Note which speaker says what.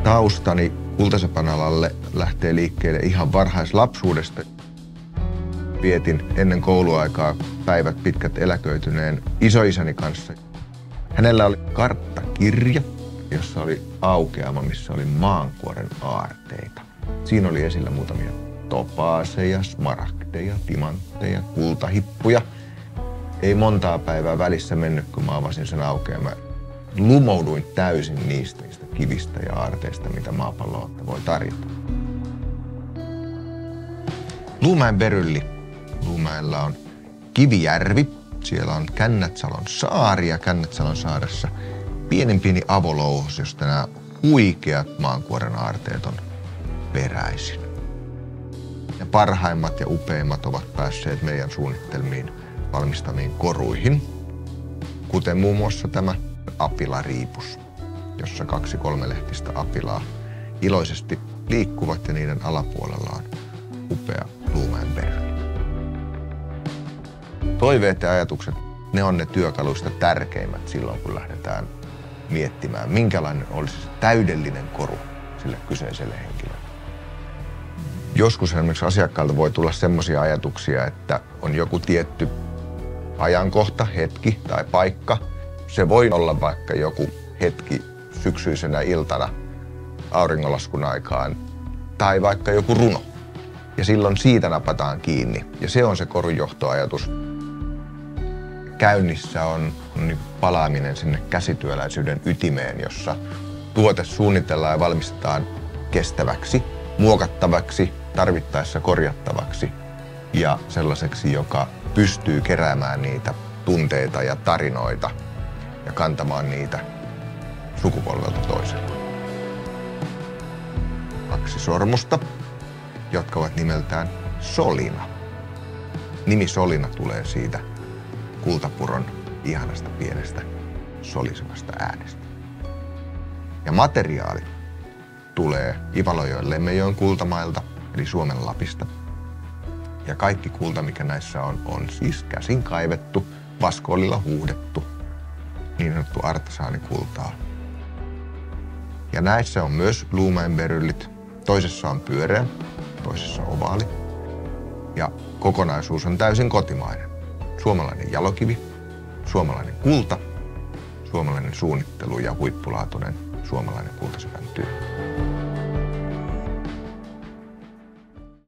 Speaker 1: Taustani kultasepänalalle lähtee liikkeelle ihan varhaislapsuudesta. Vietin ennen kouluaikaa päivät pitkät eläköityneen isoisäni kanssa. Hänellä oli karttakirja, jossa oli aukeama, missä oli maankuoren aarteita. Siinä oli esillä muutamia topaaseja, smaragdeja, timantteja, kultahippuja. Ei montaa päivää välissä mennyt, kun mä avasin sen aukeaman. Lumouduin täysin niistä kivistä ja aarteista, mitä maapallo voi tarjota. Luumäen berylli. Luumäellä on Kivijärvi. Siellä on Kännätsalon saari ja Kännätsalon saaressa pieni avolouhos, josta nämä huikeat maankuoren aarteet on peräisin. Ja parhaimmat ja upeimmat ovat päässeet meidän suunnittelmiin valmistamiin koruihin, kuten muun muassa tämä apilariipus, jossa 2 kolmelehtistä apilaa iloisesti liikkuvat ja niiden alapuolella on upea Luumäen berylli. Toiveet ja ajatukset, ne on ne työkaluista tärkeimmät silloin, kun lähdetään miettimään, minkälainen olisi se täydellinen koru sille kyseiselle henkilölle. Joskus esimerkiksi asiakkaalta voi tulla semmoisia ajatuksia, että on joku tietty ajankohta, hetki tai paikka. Se voi olla vaikka joku hetki syksyisenä iltana auringonlaskun aikaan tai vaikka joku runo. Ja silloin siitä napataan kiinni. Ja se on se korun johtoajatus. Käynnissä on palaaminen sinne käsityöläisyyden ytimeen, jossa tuote suunnitellaan ja valmistetaan kestäväksi, muokattavaksi, tarvittaessa korjattavaksi ja sellaiseksi, joka pystyy keräämään niitä tunteita ja tarinoita ja kantamaan niitä sukupolvelta toiselle. 2 sormusta, jotka ovat nimeltään Solina. Nimi Solina tulee siitä kultapuron ihanasta pienestä solisevasta äänestä. Ja materiaali tulee Ivalojoen Lemmenjoen kultamailta, eli Suomen Lapista. Ja kaikki kulta, mikä näissä on siis käsin kaivettu, vaskoolilla huuhdettu, niin sanottu artesaanikultaa. Ja näissä on myös Luumäen beryllit. Toisessa on pyöreä, toisessa ovaali. Ja kokonaisuus on täysin kotimainen. Suomalainen jalokivi, suomalainen kulta, suomalainen suunnittelu ja huippulaatuinen suomalainen kultasepän työ.